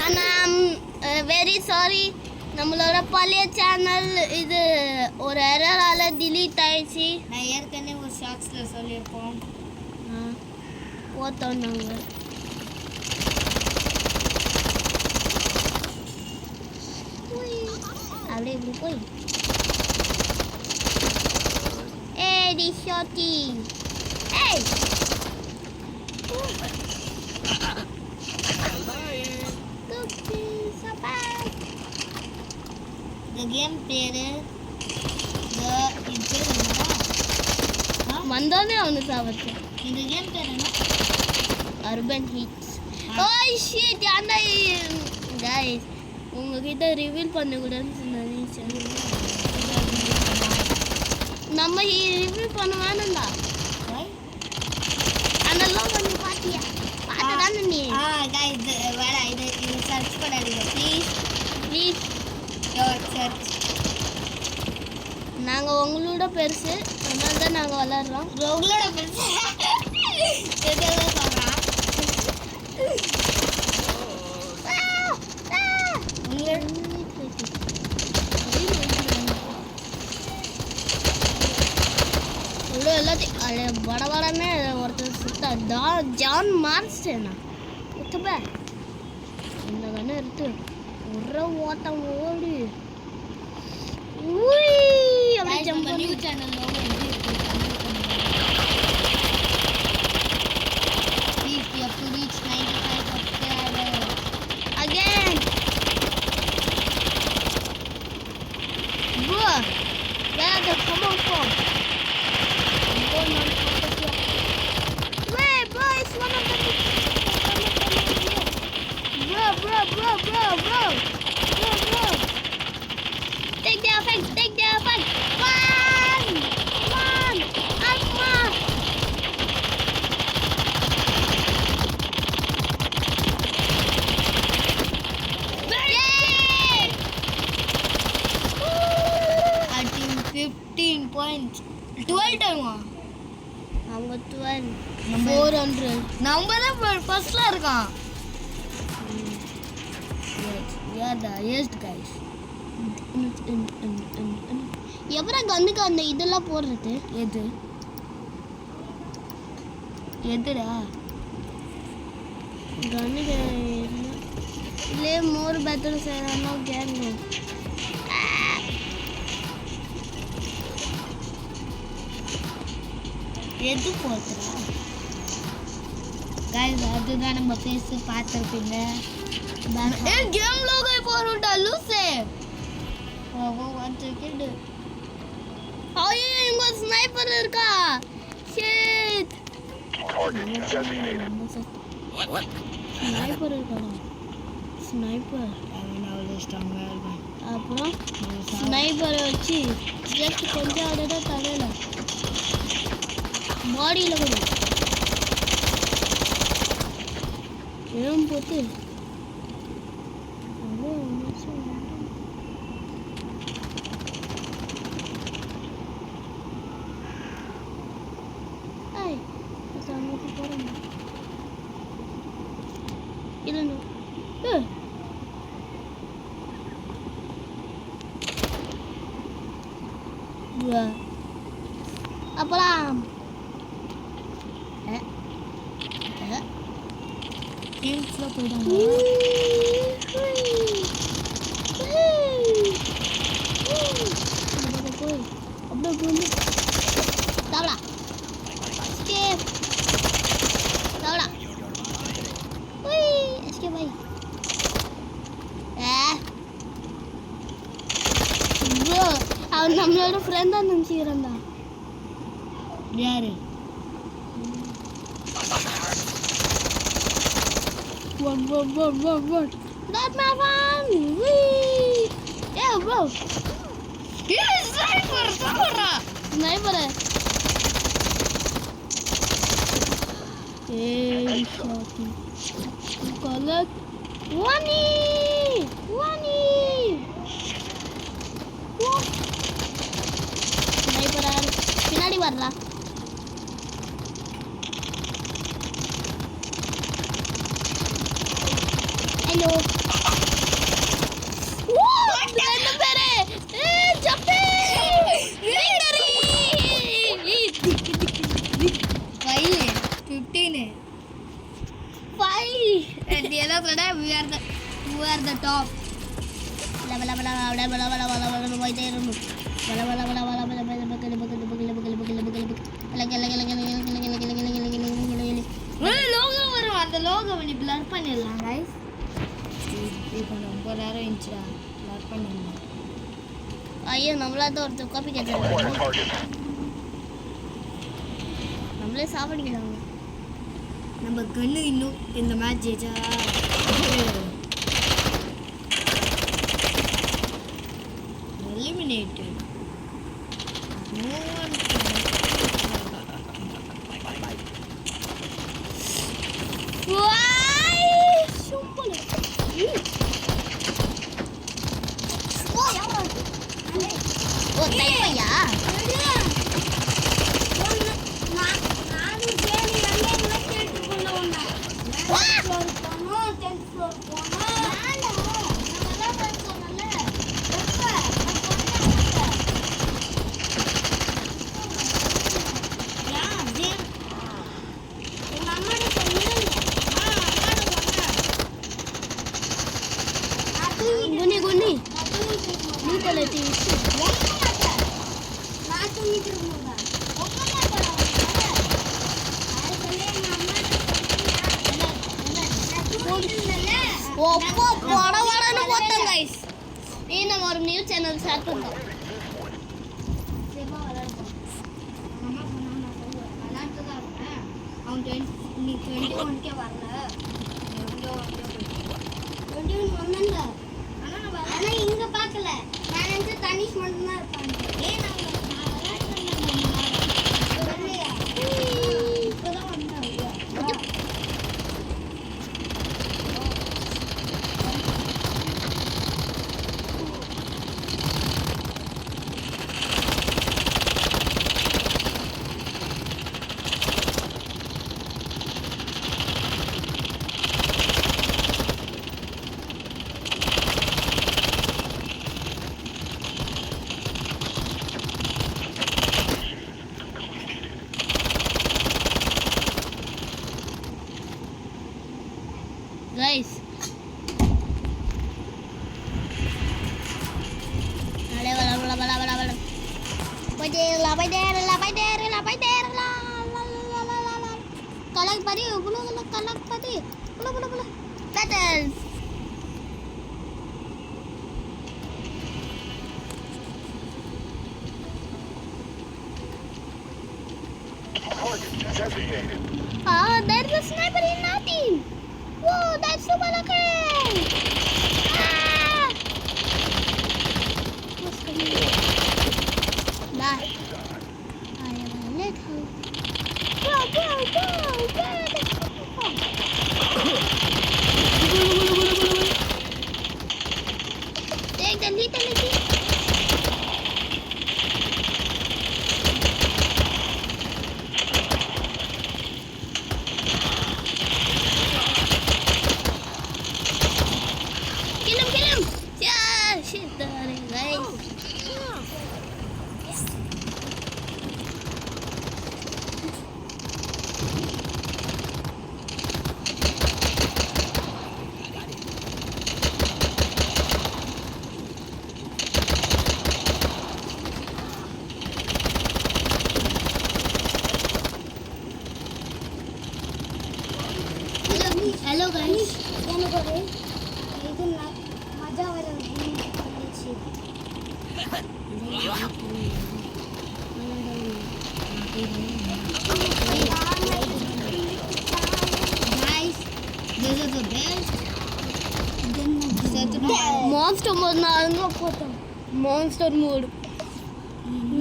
ஆனா very sorry, நம்மளோட பழைய சேனல் இது ஒரு எரரால delete ஆயிடுச்சு. நான் ஏற்கனவே ஒரு ஷார்ட்ஸ்ல சொல்லியிருப்போம். போத்தோம் நாங்க. அப்படியே இப்படி போய் ஏய் டி ஷாட்டி ஏய் குப்பி சப்பா. இந்த கேம் பேரு இது பேர் என்னடா? வந்தானே அவனு சாவச்சு. இந்த கேம் பேர் என்ன? Urban hits. ஓய் ஷிட் யாண்டா गाइस உங்ககிட்ட ரிவீல் பண்ண கூடாதுன்னு நினைச்சேன். நம்ம ரிவீல் பண்ண வேணாம்டா. அதெல்லாம் பண்ணி பாத்தியா? பார்த்ததானே நீ? गाइस வேற இது சர்ச் பண்ணாதீங்க ப்ளீஸ் ப்ளீஸ். Your search. நாங்க உங்களோட பெருசு, அதனால தான் நாங்க விளையாடுறோம். உங்களோட பெருசு எதெல்லாம் சொல்றா? உள்ள எல்லாத்தையும் வட வடன்னு ஒருத்தர் சுத்தா ஜான் மார்ஸ்டேனா உத்தப்ப இந்த கண்ணு எடுத்து ஒரு ஓட்டம் ஓடி அப்படியே ஜம்ப் பண்ணி நியூ சேனல் லோகோ எப்படி இருக்கு? Please you have to reach 95 subscribers. again. Bro, where are the come from? Wait, bro, it's one of the bro. Take the effect. One, Alpha. Yay! I think 15 points. 12 time. அவங்க 12 400. நம்ம தான் ஃபர்ஸ்ட்ல இருக்கோம். We are the highest guys. எப்பரா கண்ணுக்கு அந்த இதெல்லாம் போடுறது? எதுடா கண்ணுக்கு இல்லை மோர் பெட்டர் செய்யறானோ கேங்க. எது போடுறா गाइस அதுதான் நம்ம ஃபேஸ் பார்த்திருப்பீங்க. கேம் லோகோ போடுடா லூசே. one second. ஐயோ இங்க ஸ்னைப்பர் இருக்கா? ஷிட். ஸ்னைப்பர் இருக்கா? ஸ்னைப்பர் அவன் அவ்வளோ ஸ்ட்ராங்கா இருக்கான். அப்புறம் ஸ்னைப்பரை வச்சு ஜஸ்ட் கொஞ்சம் அடடா தலையில பாடியில் கூட ஏன் போட்டு போகிறேன் இல்லைண்ணா அப்பலாம் கேம்ஸ்ல போயிடாங்க. போய் அப்படியே போய் தவளா எஸ்கேப் தவளா எஸ்கேப் பாய். ப்ரோ அவன் நம்மளோட ஃப்ரெண்டாக நினச்சிக்கிறான்டா. யாரு? One. Not my one. Wee. Yeah, bro. Yes, sniper. Sniper. Hey, shotty. Collect. One. Sniper. பின்னாடி வரலா. ஹலோ ஓ ரெண்டு பேரே ஜம்பே victory 15 5 and the other side we are the top. Logo வரும் அந்த லோகோவை நீ blur பண்ணிடலாம் guys. இப்போ ரொம்ப நேரம் இருந்துச்சுடா blur பண்ணிடலாம். ஐயோ நம்மளாத ஒருத்தர் காப்பி கேட்குறாங்க நம்மளே சாப்பிடுங்க நம்ம கண்ணு இன்னும் இந்த மேட்ச் ஜெயிச்சா eliminated. No one ஓ தைப்பையா குனி குனி நீ கொலைத்தி ஒப்போ படவடன்னு போட்டோம் கைஸ் நீ நம்ம ஒரு நியூஸ் சேனல் ஸ்டார்ட் பண்ணோம் அவன் 21 வரல 21 வந்தாங்க ஆனா இங்க பார்க்கல நான் வந்து தனிஷ் மட்டும் தான் இருப்பாங்க ஏன் நான் வரலையா இப்பதான் வந்தாங்க guys ale bala போய்டேரலாம் கலக் படி புல battle there's a sniper in our team. Whoa, that's super lucky! Ah! What's coming? Die. I am a little. Go! Take the little. Hello guys. எனக்கு ஒரு இது மஜா வர வந்துச்சு guys this is the best monster mode நான் போட்டேன் monster mode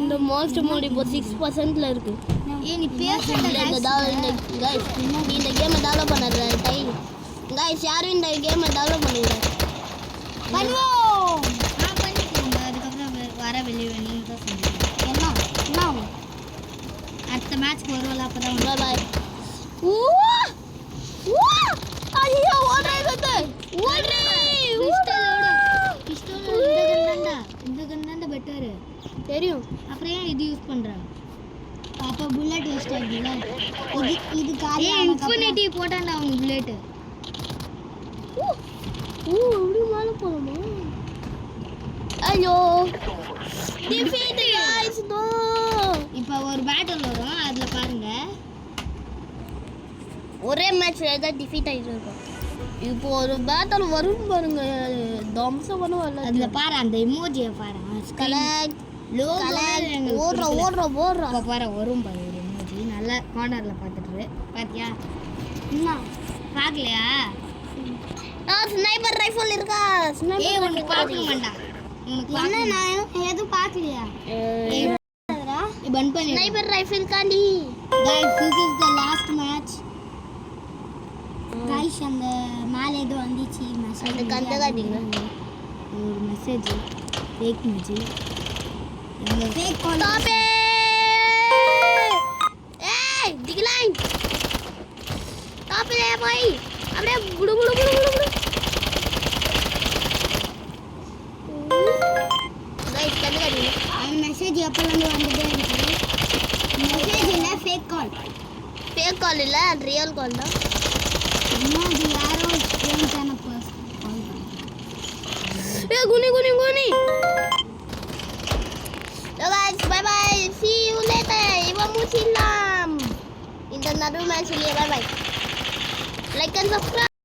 இந்த monster mode இப்போ 6% ல இருக்கு நீ பேசுறது guys நீ இந்த கேமை டவுன்லோட் பண்ணற டைம் guys யாரும் இந்த கேமை டவுன்லோட் பண்ணுங்க பண்ணுவோம் நான் பண்ணிட்டேன் அதுக்கு அப்புறம் வர வெளிய நீங்க தான் சொல்லுங்க என்ன அடுத்த மேட்ச் வருவல அப்பதான் பை பை ஓ ஐயோ ஓடுறது பண்றாங்க. அப்ப புல்லட் வேஸ்ட் ஆகுதுல. இது காலி இன்ஃபினிட்டி போட்டான்டா அவன் புல்லட். அப்படி மேலே போகலாமா? ஐயோ டிஃபீட் गाइस நோ. இப்போ ஒரு பேட்டில் வரும் அதுல பாருங்க. ஒரே மேட்ச்ல தான் டிஃபீட் ஆயிட்டு இருக்கோம். இப்போ ஒரு பேட்டில் வரும் பாருங்க, தம்சம் வரும் அல்ல. அதுல பாரு அந்த எமோஜியை பாரு. கலெக்ட் ஓடுற இப்போ பாரு வரும் பாரு ஒரு எமோஜி. நல்லா கார்னர்ல பார்த்துட்டு பாத்தியா? என்ன பார்க்கலையா? ஸ்னைப்பர் ரைஃபிள் இருக்கா? ஏய் உனக்கு பார்க்க மாட்டா. உனக்கு என்ன நான் எதுவும் பார்க்கலையா? பன் பண்ணி ஸ்னைப்பர் ரைஃபிள் காண்டி. Guys this is the last match. Guys அந்த மேல ஏதோ வந்துச்சு மெசேஜ். அந்த கந்த காட்டிங்க. ஒரு மெசேஜ் ஃபேக் மெசேஜ். இந்த ஃபேக் கால். Stop it. ஏய் டிக்லைன். ஸ்டாப் இட் பாய். அப்படியே குடு குடு குடு குடு குடு. गाइस கந்த காட்டிங்க. அந்த மெசேஜ் எப்பல இருந்து வந்துட்டே இருக்கு. மெசேஜ் இல்ல ஃபேக் கால். ஃபேக் கால் இல்ல, ரியல் கால் தான். இன்னொரு யாரோ ஸ்ட்ரேஞ்ச் ஆன பர்சன் கால் பண்ணாங்க. ஏய் குனி குனி குனி. guys bye bye, see you later. Ibu musilam. இந்த நடு மேட்ச்லயே bye bye. Like and subscribe.